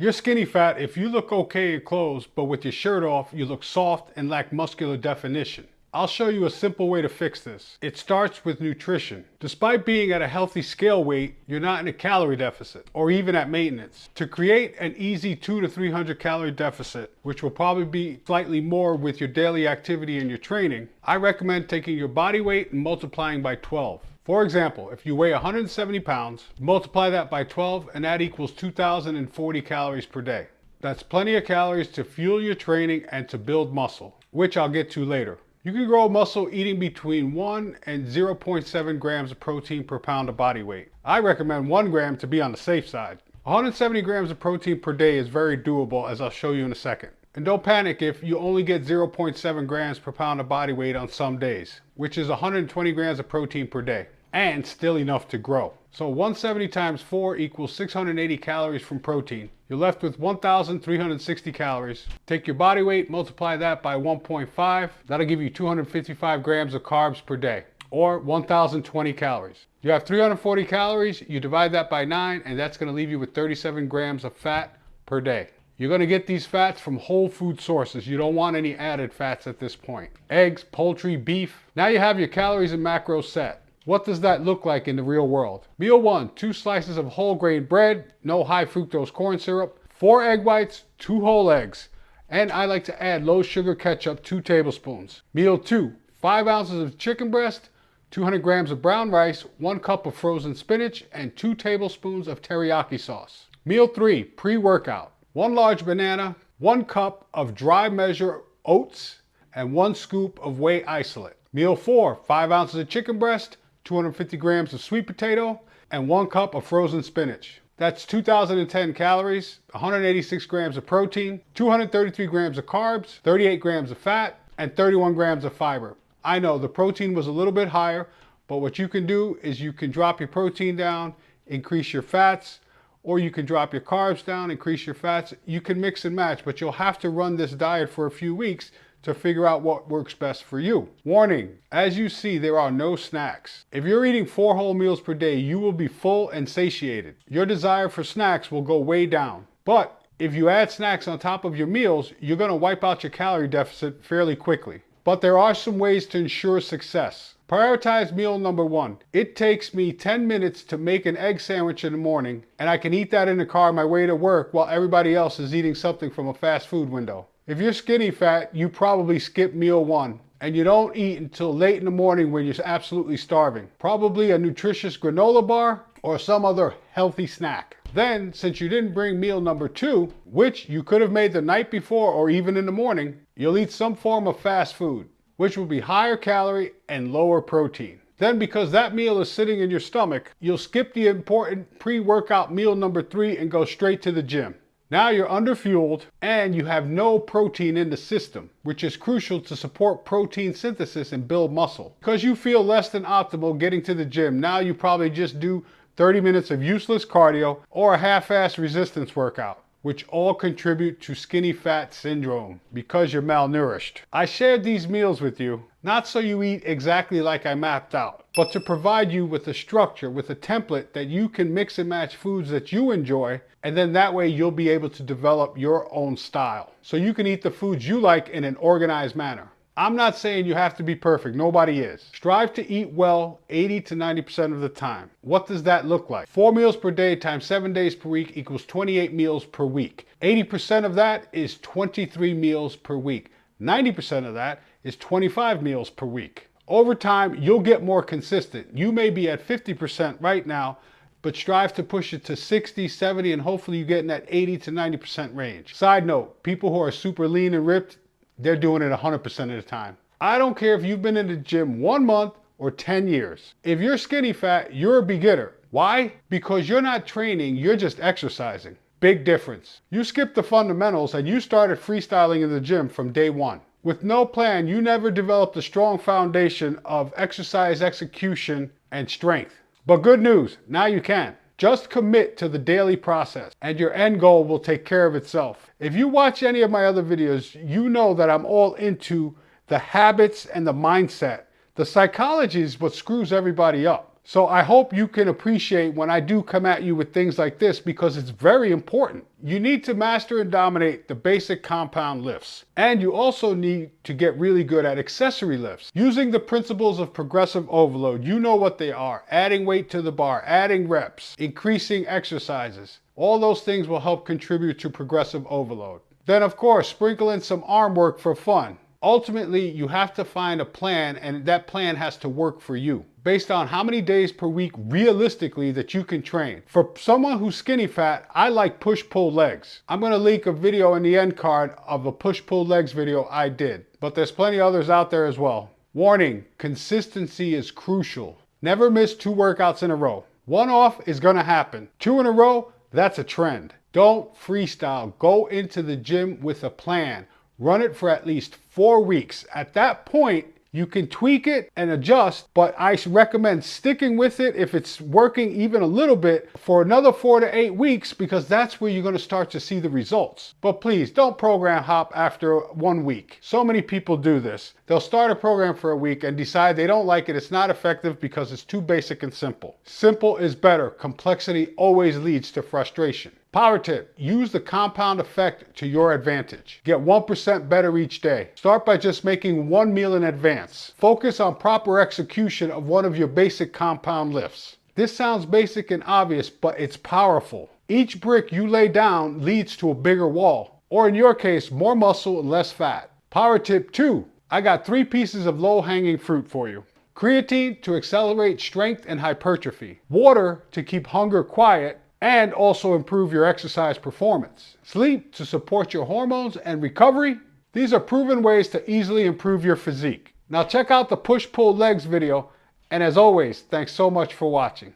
You're skinny fat if you look okay in clothes, but with your shirt off, you look soft and lack muscular definition. I'll show you a simple way to fix this. It starts with nutrition. Despite being at a healthy scale weight, you're not in a calorie deficit or even at maintenance. To create an easy 200 to 300 calorie deficit, which will probably be slightly more with your daily activity and your training, I recommend taking your body weight and multiplying by 12. For example, if you weigh 170 pounds, multiply that by 12 and that equals 2,040 calories per day. That's plenty of calories to fuel your training and to build muscle, which I'll get to later. You can grow muscle eating between 1 and 0.7 grams of protein per pound of body weight. I recommend 1 gram to be on the safe side. 170 grams of protein per day is very doable, as I'll show you in a second. And don't panic if you only get 0.7 grams per pound of body weight on some days, which is 120 grams of protein per day, and still enough to grow. So 170 times 4 equals 680 calories from protein. You're left with 1,360 calories. Take your body weight, multiply that by 1.5. That'll give you 255 grams of carbs per day, or 1,020 calories. You have 340 calories, you divide that by 9, and that's gonna leave you with 37 grams of fat per day. You're gonna get these fats from whole food sources. You don't want any added fats at this point. Eggs, poultry, beef. Now you have your calories and macros set. What does that look like in the real world? Meal 1, 2 slices of whole grain bread, no high fructose corn syrup, 4 egg whites, 2 whole eggs, and I like to add low sugar ketchup, 2 tablespoons. Meal 2, 5 ounces of chicken breast, 200 grams of brown rice, 1 cup of frozen spinach, and 2 tablespoons of teriyaki sauce. Meal 3, pre-workout, 1 large banana, 1 cup of dry measure oats, and 1 scoop of whey isolate. Meal 4, 5 ounces of chicken breast, 250 grams of sweet potato, and 1 cup of frozen spinach. That's 2,010 calories, 186 grams of protein, 233 grams of carbs, 38 grams of fat, and 31 grams of fiber. I know the protein was a little bit higher, but what you can do is you can drop your protein down, increase your fats, or you can drop your carbs down, increase your fats. You can mix and match, but you'll have to run this diet for a few weeks to figure out what works best for you. Warning, as you see, there are no snacks. If you're eating 4 whole meals per day, you will be full and satiated. Your desire for snacks will go way down. But if you add snacks on top of your meals, you're gonna wipe out your calorie deficit fairly quickly. But there are some ways to ensure success. Prioritize meal number 1. It takes me 10 minutes to make an egg sandwich in the morning, and I can eat that in the car on my way to work while everybody else is eating something from a fast food window. If you're skinny fat, you probably skip meal 1, and you don't eat until late in the morning when you're absolutely starving. Probably a nutritious granola bar or some other healthy snack. Then, since you didn't bring meal number 2, which you could have made the night before or even in the morning, you'll eat some form of fast food, which will be higher calorie and lower protein. Then, because that meal is sitting in your stomach, you'll skip the important pre-workout meal number 3 and go straight to the gym. Now you're underfueled and you have no protein in the system, which is crucial to support protein synthesis and build muscle. Because you feel less than optimal getting to the gym, now you probably just do 30 minutes of useless cardio or a half-assed resistance workout, which all contribute to skinny fat syndrome because you're malnourished. I shared these meals with you, not so you eat exactly like I mapped out, but to provide you with a structure, with a template that you can mix and match foods that you enjoy, and then that way you'll be able to develop your own style. So you can eat the foods you like in an organized manner. I'm not saying you have to be perfect, nobody is. Strive to eat well 80 to 90% of the time. What does that look like? 4 meals per day times 7 days per week equals 28 meals per week. 80% of that is 23 meals per week. 90% of that is 25 meals per week. Over time, you'll get more consistent. You may be at 50% right now, but strive to push it to 60, 70, and hopefully you get in that 80 to 90% range. Side note, people who are super lean and ripped, they're doing it 100% of the time. I don't care if you've been in the gym 1 month or 10 years. If you're skinny fat, you're a beginner. Why? Because you're not training, you're just exercising. Big difference. You skipped the fundamentals and you started freestyling in the gym from day 1. With no plan, you never developed a strong foundation of exercise execution and strength. But good news, now you can. Just commit to the daily process and your end goal will take care of itself. If you watch any of my other videos, you know that I'm all into the habits and the mindset. The psychology is what screws everybody up. So I hope you can appreciate when I do come at you with things like this, because it's very important. You need to master and dominate the basic compound lifts. And you also need to get really good at accessory lifts. Using the principles of progressive overload, you know what they are. Adding weight to the bar, adding reps, increasing exercises. All those things will help contribute to progressive overload. Then of course, sprinkle in some arm work for fun. Ultimately, you have to find a plan, and that plan has to work for you, based on how many days per week realistically that you can train. For someone who's skinny fat, I like push-pull legs. I'm gonna link a video in the end card of a push-pull legs video I did, but there's plenty others out there as well. Warning, consistency is crucial. Never miss 2 workouts in a row. 1 off is gonna happen. 2 in a row, that's a trend. Don't freestyle. Go into the gym with a plan. Run it for at least 4 weeks. At that point, you can tweak it and adjust, but I recommend sticking with it if it's working even a little bit for another 4 to 8 weeks, because that's where you're going to start to see the results. But please don't program hop after 1 week. So many people do this. They'll start a program for a week and decide they don't like it, it's not effective because it's too basic and simple. Simple is better. Complexity always leads to frustration. Power tip, use the compound effect to your advantage. Get 1% better each day. Start by just making 1 meal in advance. Focus on proper execution of one of your basic compound lifts. This sounds basic and obvious, but it's powerful. Each brick you lay down leads to a bigger wall, or in your case, more muscle and less fat. Power tip 2, I got 3 pieces of low-hanging fruit for you. Creatine to accelerate strength and hypertrophy. Water to keep hunger quiet and also improve your exercise performance. Sleep to support your hormones and recovery. These are proven ways to easily improve your physique. Now check out the push-pull legs video, and as always, thanks so much for watching.